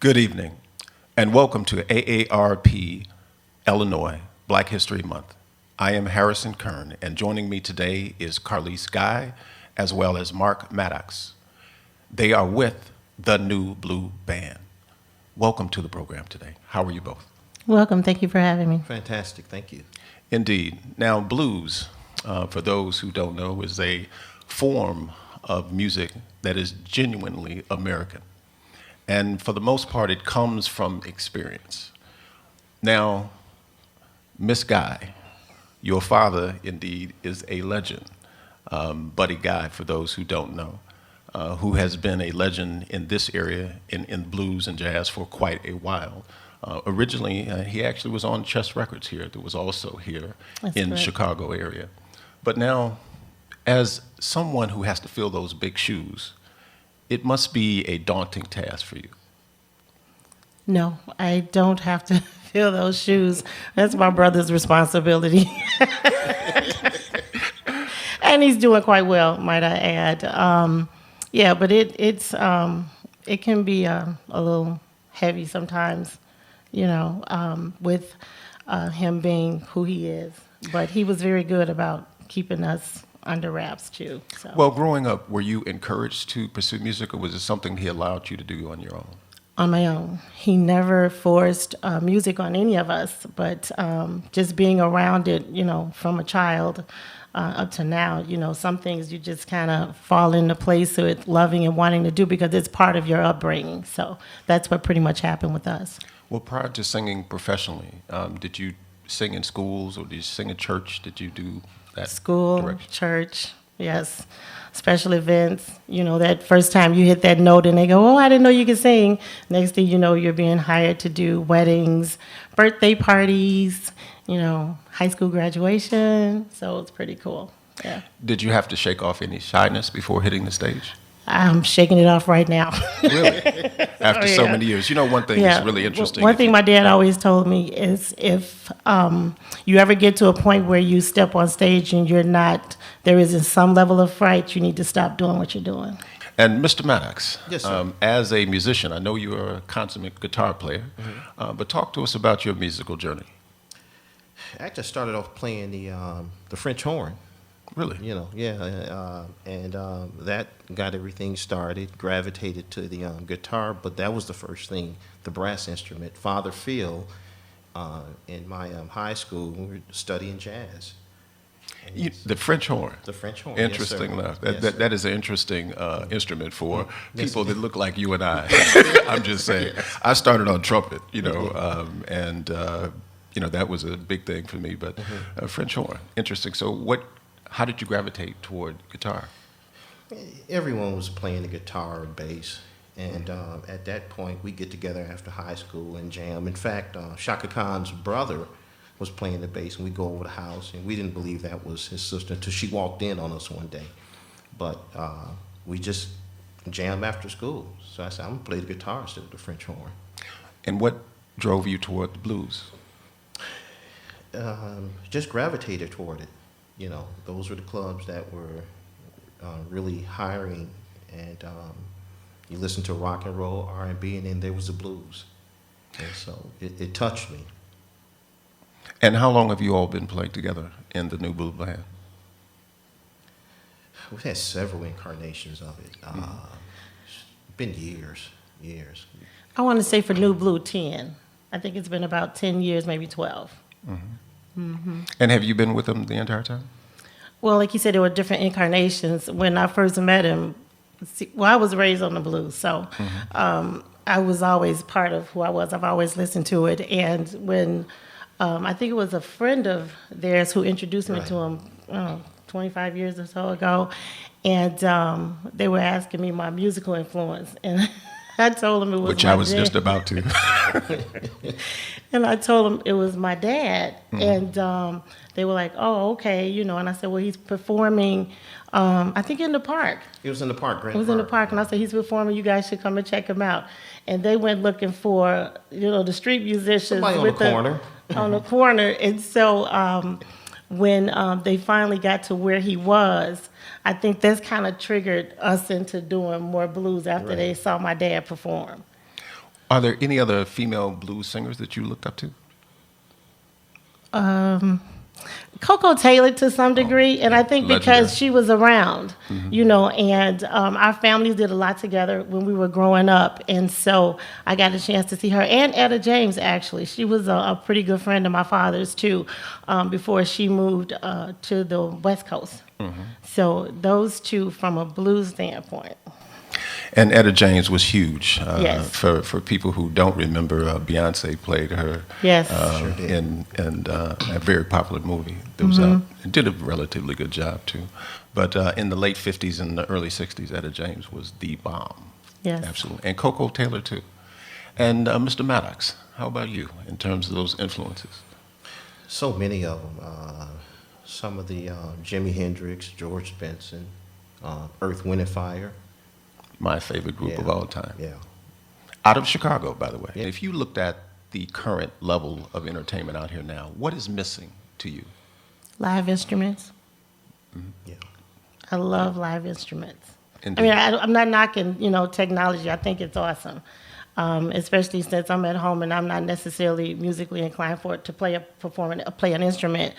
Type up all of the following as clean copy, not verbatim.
Good evening, and welcome to AARP Illinois Black History Month. I am Harrison Kern, and joining me today is Carlise Guy, as well as Mark Maddox. They are with the New Blue Band. Welcome to the program today. How are you both? Welcome. Thank you for having me. Fantastic. Thank you. Indeed. Now, blues, for those who don't know, is a form of music that is genuinely American. And for the most part, it comes from experience. Now, Miss Guy, your father indeed is a legend, Buddy Guy, for those who don't know, who has been a legend in this area in blues and jazz for quite a while. Originally, he actually was on Chess Records here. That was also here in the Chicago area. But now, as someone who has to fill those big shoes, it must be a daunting task for you. No, I don't have to fill those shoes. That's my brother's responsibility. And he's doing quite well, might I add. But it can be a little heavy sometimes, with him being who he is. But he was very good about keeping us under wraps too. So. Well, growing up, were you encouraged to pursue music, or was it something he allowed you to do on your own? On my own. He never forced music on any of us, but just being around it, from a child up to now, some things you just kind of fall into place with loving and wanting to do because it's part of your upbringing. So that's what pretty much happened with us. Well, prior to singing professionally, did you sing in schools or did you sing in church? Did you do that? School, direction? Church, yes. Special events, that first time you hit that note and they go, oh, I didn't know you could sing. Next thing you know, you're being hired to do weddings, birthday parties, high school graduation. So it's pretty cool. Yeah. Did you have to shake off any shyness before hitting the stage? I'm shaking it off right now. Really? After so many years. One thing that's really interesting. One thing my dad always told me is if you ever get to a point where you step on stage and there isn't some level of fright, you need to stop doing what you're doing. And Mr. Maddox, Yes, sir. As a musician, I know you are a consummate guitar player, but talk to us about your musical journey. Actually, I started off playing the French horn. Really? That got everything started, gravitated to the guitar, but that was the first thing, the brass instrument. Father Phil, in my high school, we were studying jazz. The French horn. The French horn. Interesting enough. That is an interesting instrument for people that look like you and I. I'm just saying. I started on trumpet, that was a big thing for me. But French horn, interesting. So how did you gravitate toward guitar? Everyone was playing the guitar or bass. And at that point, we get together after high school and jam. In fact, Shaka Khan's brother was playing the bass, and we go over the house, and we didn't believe that was his sister until she walked in on us one day. But we just jammed after school. So I said, I'm going to play the guitar instead of the French horn. And what drove you toward the blues? Just gravitated toward it. Those were the clubs that were really hiring, and you listen to rock and roll, R&B, and then there was the blues. And so it touched me. And how long have you all been playing together in the New Blue Band? We've had several incarnations of it. Been years. I want to say for New Blue 10. I think it's been about 10 years, maybe 12. And have you been with them the entire time? Well, like you said, there were different incarnations. When I first met him, I was raised on the blues, so I was always part of who I was. I've always listened to it. And when I think it was a friend of theirs who introduced me to him 25 years or so ago, and they were asking me my musical influence, and I told them it was Which my I was dad. just about to. And I told them it was my dad, and they were like, "Oh, okay," And I said, "Well, he's performing, I think in the park." It was in the park, Grant It was Park. in the park, and I said, "He's performing. You guys should come and check him out." And they went looking for, the street musicians Somebody on the corner. on the corner, and so when they finally got to where he was, I think that's kind of triggered us into doing more blues after they saw my dad perform. Are there any other female blues singers that you looked up to? Coco Taylor to some degree, and I think Legendary. because she was around, and our families did a lot together when we were growing up, and so I got a chance to see her. And Etta James, actually. She was a pretty good friend of my father's, too, before she moved to the West Coast. So those two from a blues standpoint. And Etta James was huge. Yes. For people who don't remember, Beyonce played her Yes. Sure did. in a very popular movie that was out. It did a relatively good job, too. But in the late 50s and the early 60s, Etta James was the bomb. Yes. Absolutely. And Coco Taylor, too. And Mr. Maddox, how about you in terms of those influences? So many of them. Some of the Jimi Hendrix, George Benson, Earth, Wind and Fire. My favorite group of all time. Yeah. Out of Chicago, by the way. Yeah. If you looked at the current level of entertainment out here now, what is missing to you? Live instruments. Yeah. I love live instruments. Indeed. I mean, I'm not knocking, technology. I think it's awesome, especially since I'm at home and I'm not necessarily musically inclined for it to play an instrument.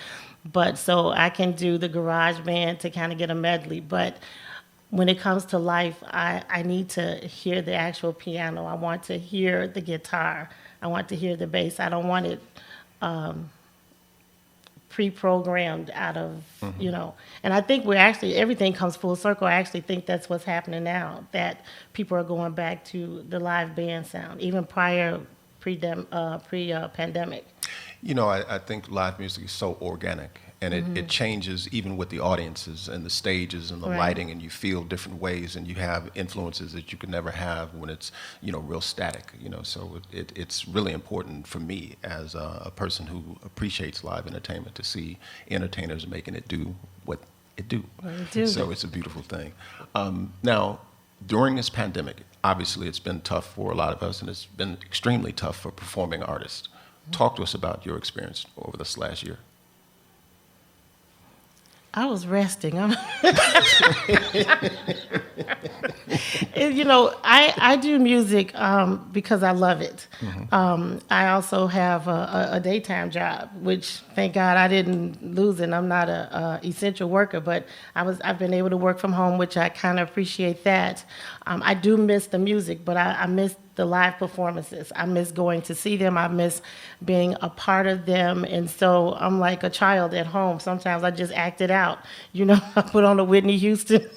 But so I can do the garage band to kind of get a medley. But when it comes to life, I need to hear the actual piano. I want to hear the guitar. I want to hear the bass. I don't want it pre-programmed out of, And I think everything comes full circle. I actually think that's what's happening now, that people are going back to the live band sound, even pre-pandemic. I think live music is so organic, and it changes even with the audiences and the stages and the Right. lighting, and you feel different ways, and you have influences that you could never have when it's, real static, So it's really important for me as a person who appreciates live entertainment to see entertainers making it do what it do. So it's a beautiful thing. Now, during this pandemic, obviously it's been tough for a lot of us, and it's been extremely tough for performing artists. Talk to us about your experience over this last year. I was resting. I do music because I love it. I also have a daytime job, which thank God I didn't lose it. I'm not a essential worker, but I've been able to work from home, which I kind of appreciate that. I do miss the music, but I miss the live performances. I miss going to see them. I miss being a part of them. And so I'm like a child at home. Sometimes I just act it out. I put on a Whitney Houston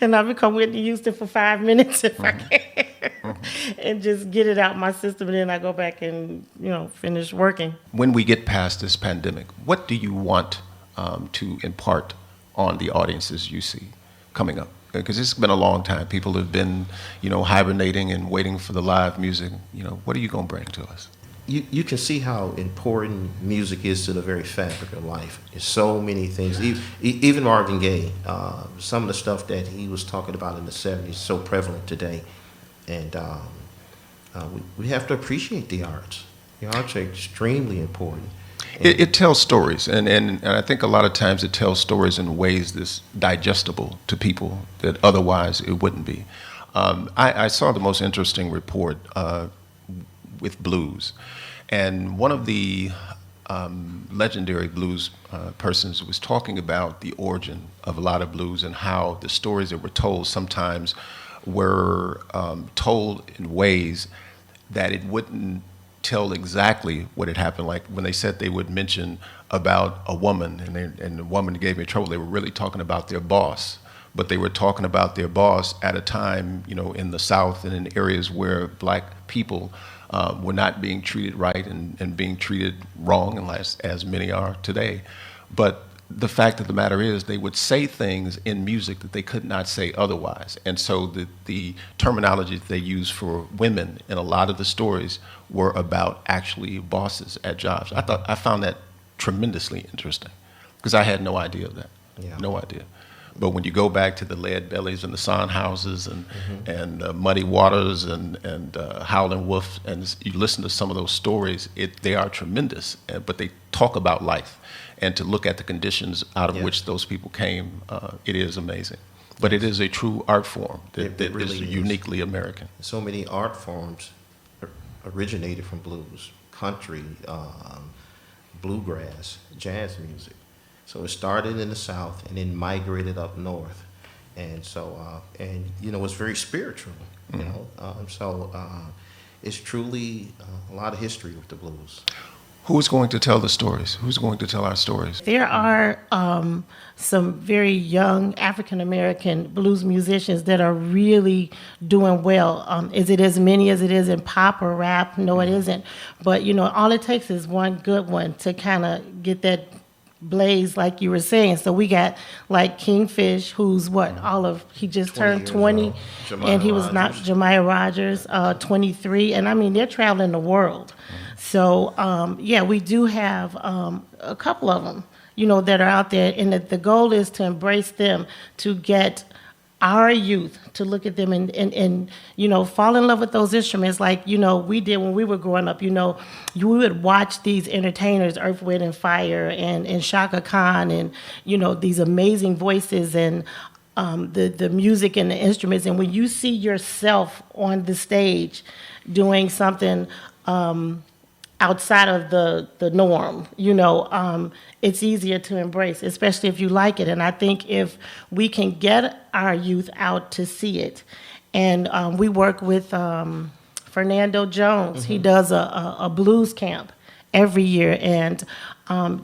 and I become Whitney Houston for 5 minutes if I can and just get it out my system. And then I go back and, finish working. When we get past this pandemic, what do you want to impart on the audiences you see coming up? Because it's been a long time. People have been, hibernating and waiting for the live music. What are you going to bring to us? You can see how important music is to the very fabric of life. There's so many things. Even Marvin Gaye, some of the stuff that he was talking about in the 70s is so prevalent today. And we have to appreciate the arts. The arts are extremely important. It tells stories, and I think a lot of times it tells stories in ways that's digestible to people that otherwise it wouldn't be. I saw the most interesting report with blues, and one of the legendary blues persons was talking about the origin of a lot of blues and how the stories that were told sometimes were told in ways that it wouldn't tell exactly what had happened. Like when they said they would mention about a woman and the woman gave me trouble, they were really talking about their boss. But they were talking about their boss at a time, in the South and in areas where black people were not being treated right and being treated wrong, as many are today. But the fact of the matter is they would say things in music that they could not say otherwise. And so the terminology that they used for women in a lot of the stories were about actually bosses at jobs. I found that tremendously interesting because I had no idea of that. Yeah. No idea. But when you go back to the Lead Bellies and the Son Houses and Muddy Waters and Howlin' Wolf, and you listen to some of those stories, they are tremendous, but they talk about life. And to look at the conditions out of which those people came, it is amazing. But it is a true art form that It really is is. uniquely American. So many art forms originated from blues, country, bluegrass, jazz music. So it started in the South and then migrated up north. And so, it's very spiritual, it's truly a lot of history with the blues. Who's going to tell the stories? Who's going to tell our stories? There are some very young African American blues musicians that are really doing well. Is it as many as it is in pop or rap? No, it isn't. But all it takes is one good one to kind of get that blaze, like you were saying. So we got like Kingfish, who's he just turned 20, and he was not Jemiah Rogers, 23, and I mean they're traveling the world. So we do have a couple of them, that are out there, and the goal is to embrace them, to get our youth to look at them and fall in love with those instruments like, we did when we were growing up. You would watch these entertainers, Earth, Wind, and Fire and Shaka Khan and, these amazing voices and the music and the instruments. And when you see yourself on the stage doing something outside of the norm, it's easier to embrace, especially if you like it. And I think if we can get our youth out to see it, and we work with Fernando Jones. He does a blues camp every year, and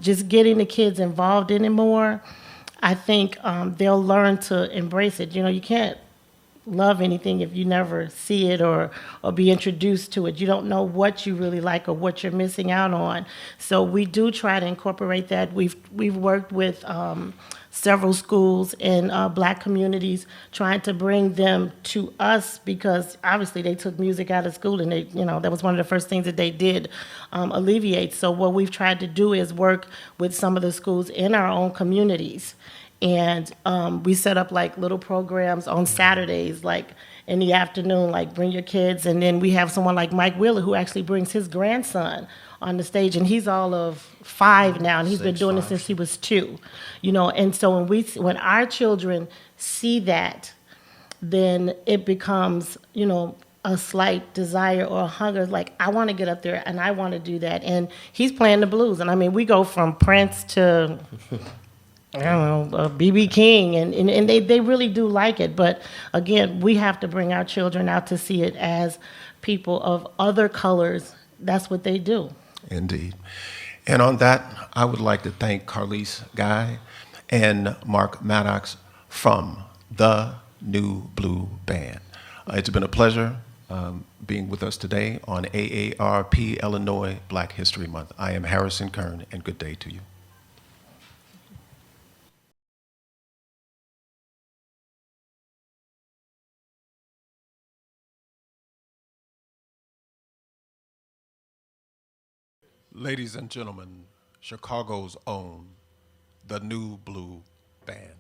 just getting the kids involved in it more, I think they'll learn to embrace it. You can't love anything if you never see it or be introduced to it. You don't know what you really like or what you're missing out on. So we do try to incorporate that. We've worked with several schools in Black communities, trying to bring them to us, because obviously they took music out of school, and that was one of the first things that they did alleviate. So what we've tried to do is work with some of the schools in our own communities. And we set up like little programs on Saturdays, like in the afternoon, like bring your kids. And then we have someone like Mike Wheeler who actually brings his grandson on the stage, and he's all of 5 now, and he's been doing it since he was 2. And so when our children see that, then it becomes, a slight desire or a hunger, like, I want to get up there and I want to do that. And he's playing the blues. And I mean, we go from Prince to I don't know, B.B. King, and they really do like it. But again, we have to bring our children out to see it as people of other colors. That's what they do. Indeed. And on that, I would like to thank Carlise Guy and Mark Maddox from the New Blue Band. It's been a pleasure being with us today on AARP Illinois Black History Month. I am Harrison Kern, and good day to you. Ladies and gentlemen, Chicago's own, the New Blue Band.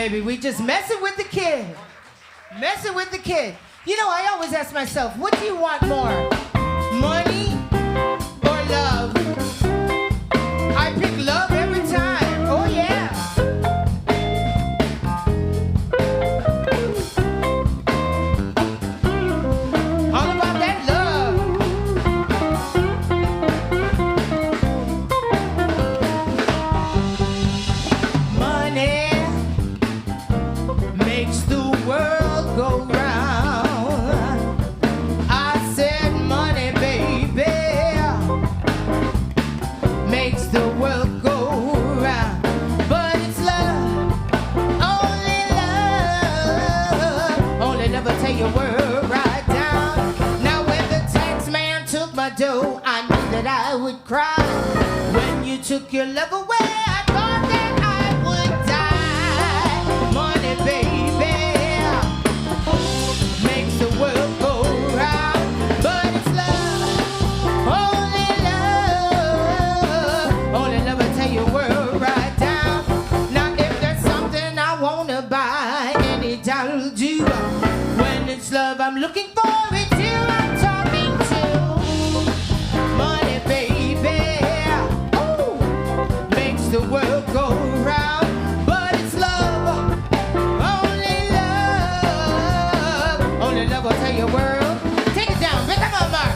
baby. We just messing with the kid. Messing with the kid. You know, I always ask myself, what do you want more? Money or love? I pick love every time. Oh, yeah. All about that love. Money makes the world go round. I said money, baby, makes the world go round. But it's love, only love will take your word right down. Now when the tax man took my dough, I knew that I would cry. When you took your love away, I thought that I would die. Money, baby, makes the world go round. But it's love, only love will tell your world right down. Now if there's something I wanna buy, any dollar will do. When it's love I'm looking for, it's you I'm talking to. Money, baby, ooh, makes the world go round. But it's love, only love will tell your world. Take it down, Rick, come on, Mark.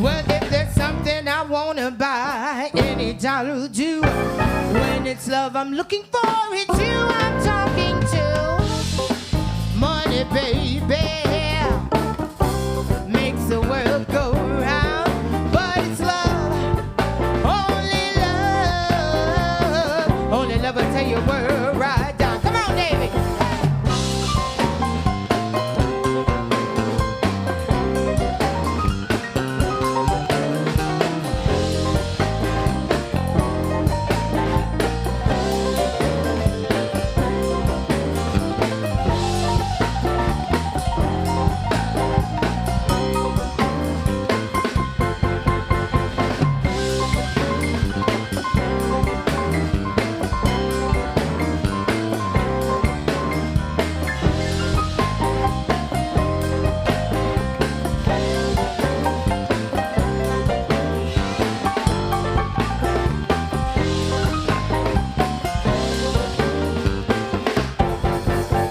Well, if there's something I wanna buy, any dollar will do. When it's love I'm looking for, it's you I'm talking to. Money, baby, makes the world go round. But it's love, only love will tell your world right down. Come on, David.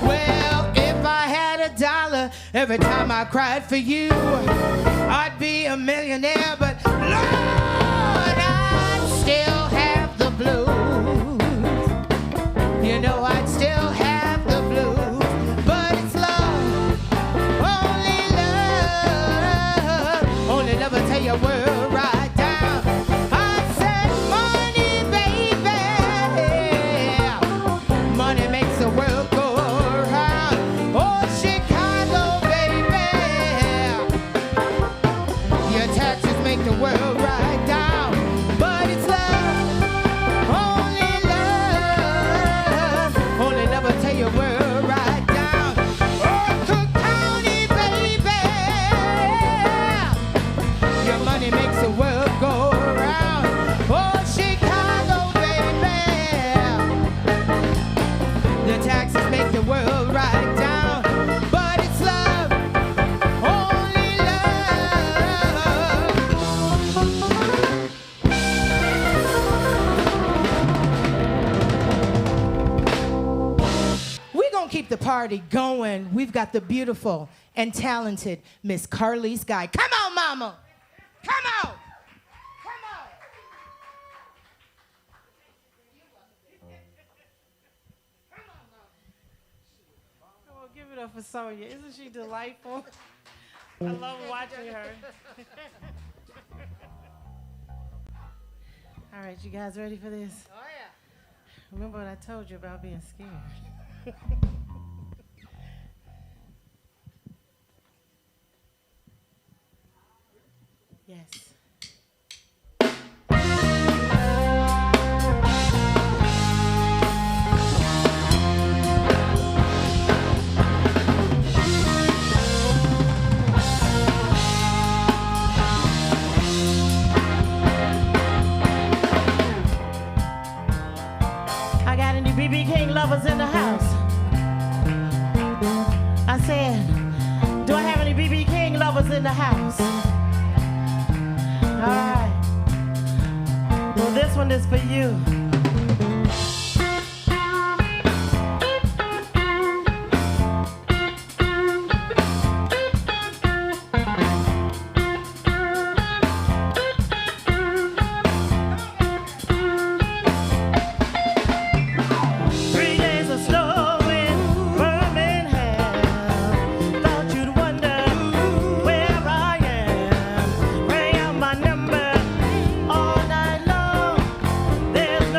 Well, if I had a dollar every time I cried for you, I'd be a millionaire, but Lord, I'd still have the blues. You know, I'd still have the blues. But it's love, only love will tell your world right down. I said money, baby, money makes the world go round. Oh, Chicago, baby, your taxes make the world right down. But it's love, only love will tell your world right down. Oh, Cook County, baby, your money makes the world go round. Oh, Chicago, baby, the taxes make the world right down. But it's love, only love. We're gonna keep the party going. We've got the beautiful and talented Miss Carly's Guy. Come on, mama. Come on. Come on. love for Sonia. Isn't she delightful? I love watching her. All right, you guys ready for this? Oh, yeah. Remember what I told you about being scared? Yes. I got any BB King lovers in the house? I said, do I have any BB King lovers in the house? All right. Well, this one is for you. There's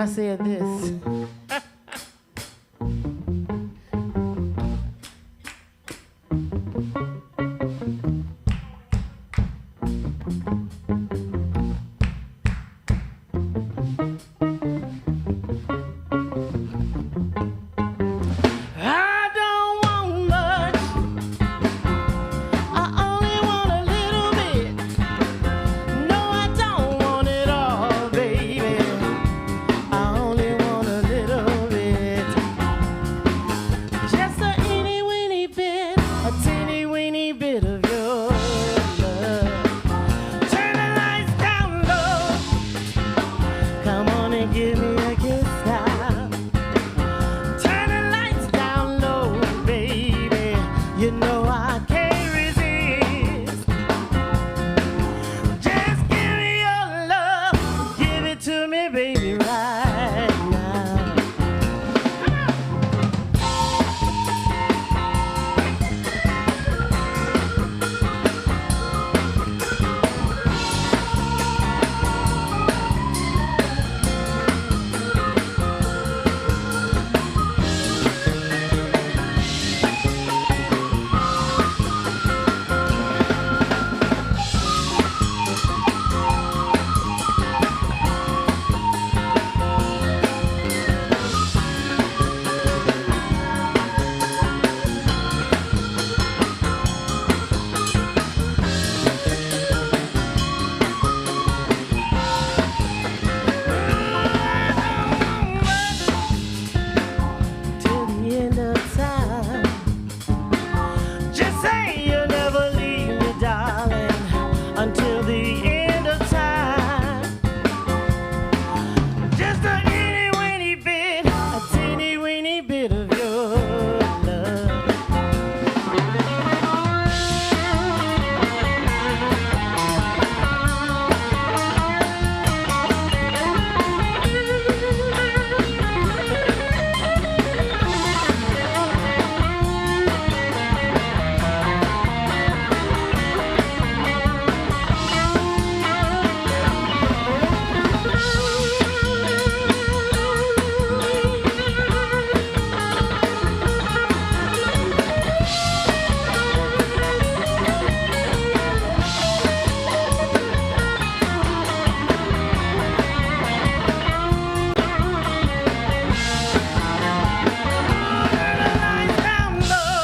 I said this. I don't want much. I only want a little bit. No, I don't want it all, baby. I only want a little bit. Just a itty weeny bit, a teeny weeny bit of your love. Turn the lights down low. Come on and give me a kiss now. Turn the lights down low, baby. You know I can't resist. Just give me your love. Give it to me, baby, right now. Till the end of time. Just say you'll never leave me, darling, until the end of time. Just a itty weeny bit, a teeny weeny bit of your love. Down low.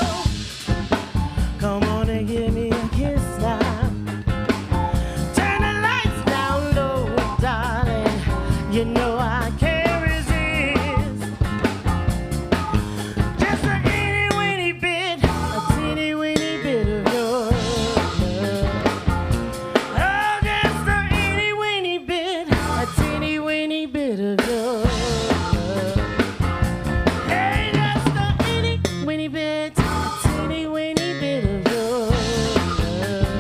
Come on and give me a kiss now. Turn the lights down low, darling. You know I can't resist. Just a itty weeny bit, a teeny weeny bit of your love. Oh, just a itty weeny bit, a teeny weeny bit of your love. Hey, just a itty weeny bit, a teeny weeny bit of your love.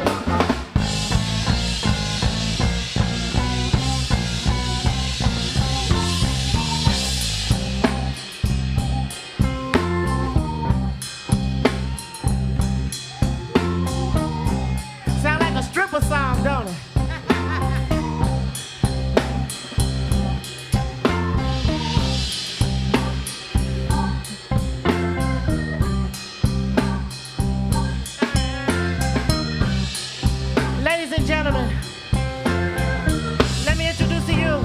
Sound like a stripper song, don't it? Ladies and gentlemen, let me introduce to you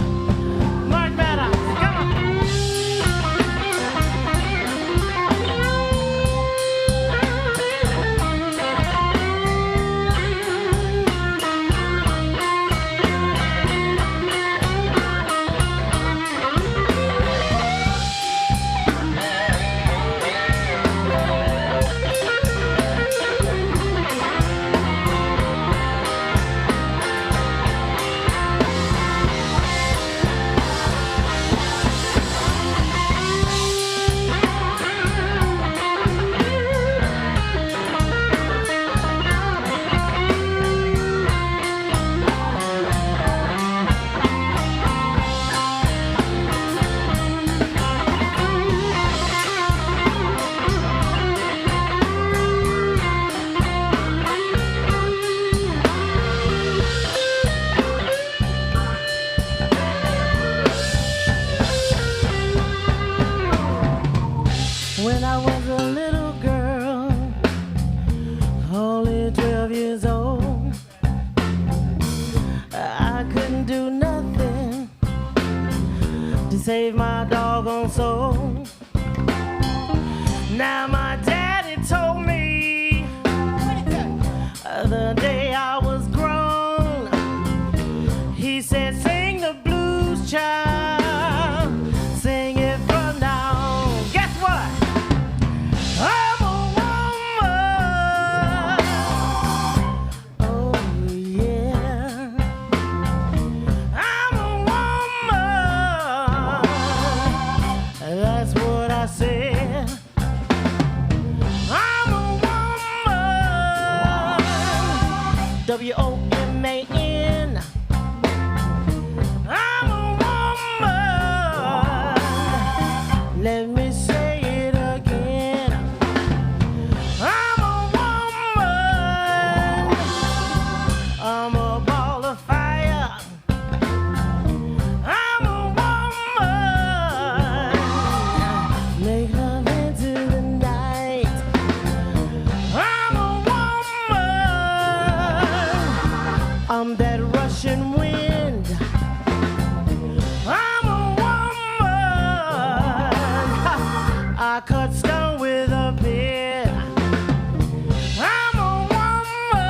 Mark Maddox. Come on. When I was a little girl, only 12 years old, I couldn't do nothing to save my doggone soul. Now my daddy told me the day I was grown, he said, sing the blues, child, sing it from now on. Guess what? I'm a woman. Oh yeah, I'm a woman. That's what I said. I'm a woman. W-O-M-A-N. I'm a woman. Let me say it again. I'm a woman. I'm a ball of fire. I'm a woman. Make love into the night. I'm a woman. I'm that Russian wind. I'm a woman. I cut stone with a pen. I'm a woman.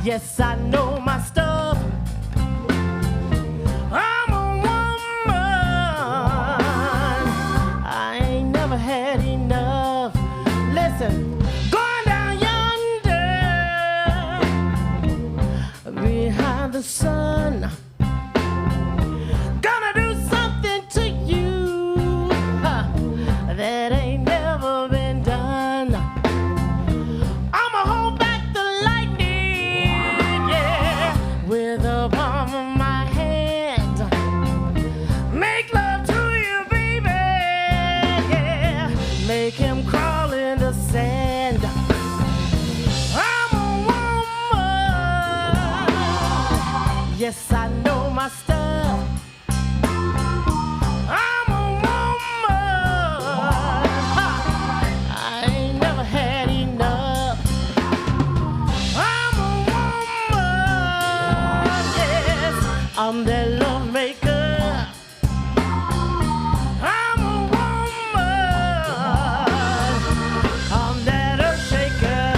Yes, I know my stuff. I'm a woman. I ain't never had enough. Listen, going down yonder behind the sun, gonna do something to you that ain't never been done. I'ma hold back the lightning, yeah, with the palm of my hand. Make love to you, baby, yeah. Make him crawl in the sand. I'm a woman. Yes, I know my stuff. I'm a woman. I ain't never had enough. I'm a woman. Yes, I'm that love maker. I'm a woman. I'm that earth shaker.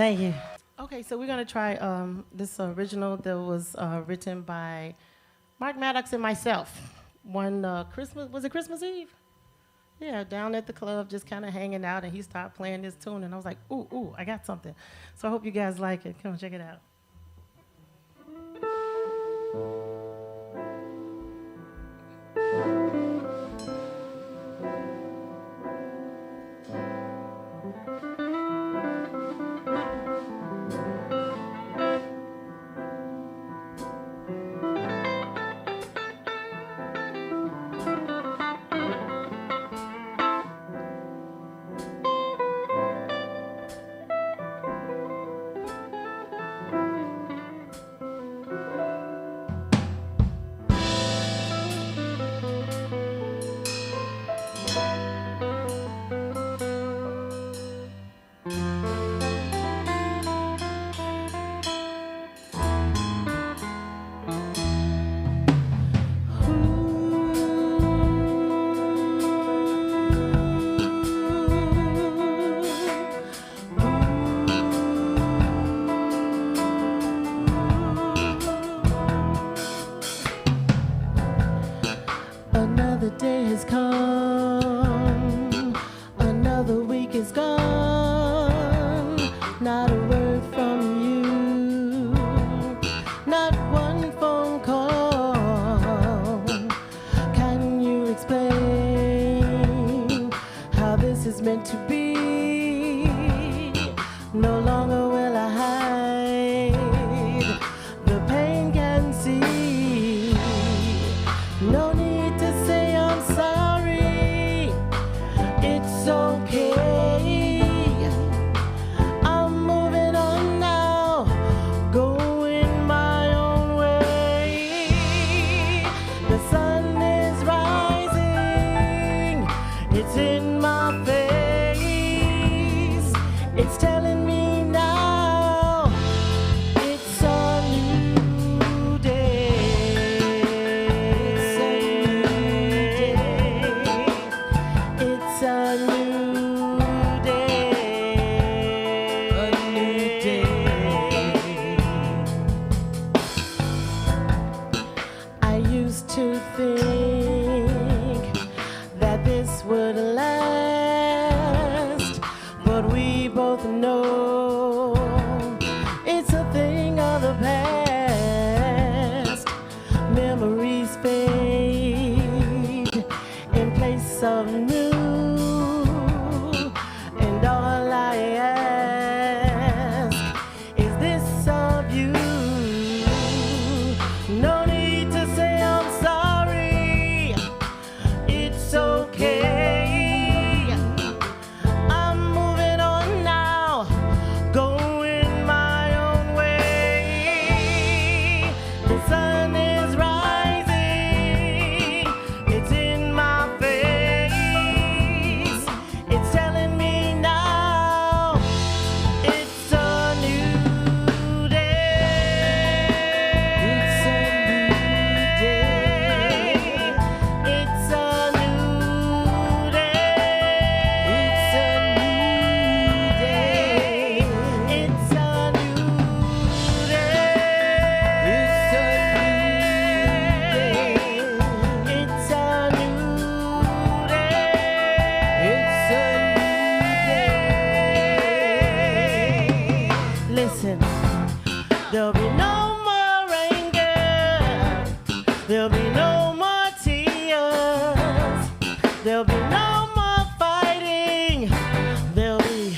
Thank you. Okay, so we're gonna try this original that was written by Mark Maddox and myself. One Christmas, was it Christmas Eve? Yeah, down at the club, just kind of hanging out, and he started playing this tune, and I was like, ooh, I got something. So I hope you guys like it. Come on, check it out. Another day has come, another week is gone, not a word from you, not one phone call. Can you explain how this is meant to be? No longer will I hide, the pain can see. No need to say I'm sorry, it's okay. I'm moving on now, going my own way. The sun is rising, it's in my face. It's telling me now, it's a new day. It's a new day. A new day. I used to think that this would last, but we both know it's a thing of the past. Memories fade in place of new, and all I ask is this of you. No need to say I'm sorry, it's okay. I'm moving on now, going my own way. The sun is rising, it's in my face. It's telling me now, it's a new day. It's a new day. It's a new day. It's a new day. It's a new day. It's a new day. It's a new day. Listen, there'll be no more anger. There'll be no more tears. There'll be no more fighting. There'll be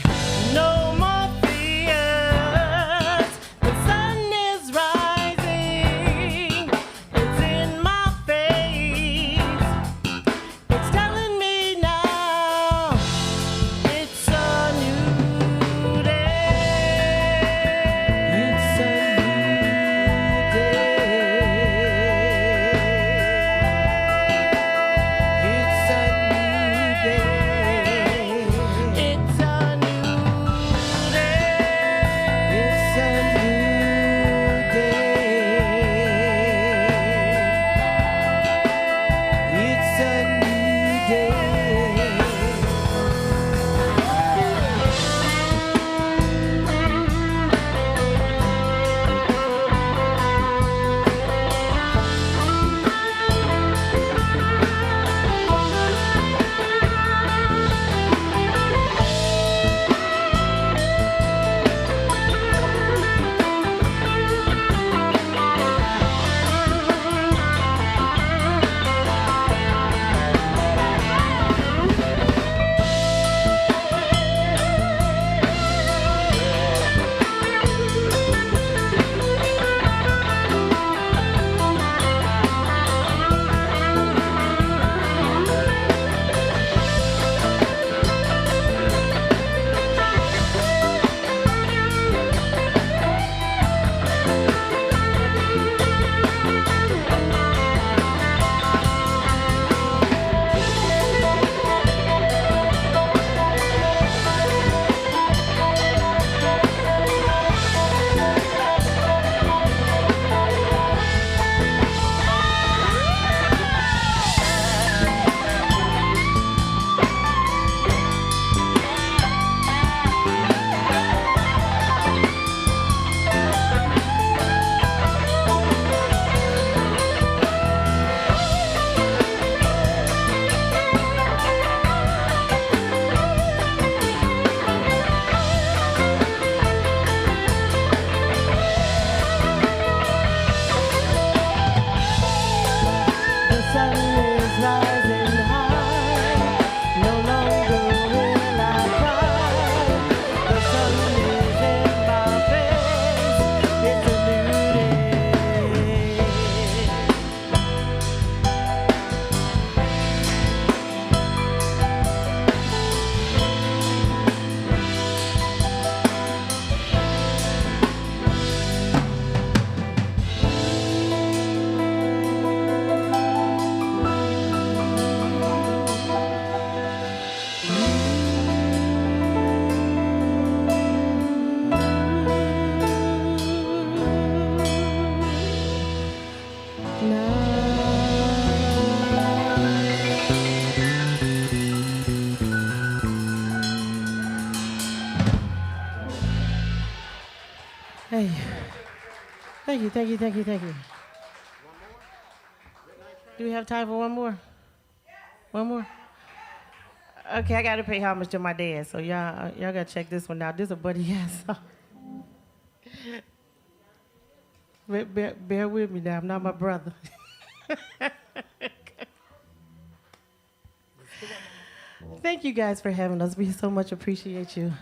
no more fears. The sun is rising. It's in my face. It's telling me now, it's a new day. It's a new day. It's a new you, thank you, thank you, thank you. Do we have time for one more? One more? Okay, I gotta pay homage to my dad, so y'all gotta check this one out. This is a Buddy Yes song. Bear with me now, I'm not my brother. Thank you guys for having us. We so much appreciate you.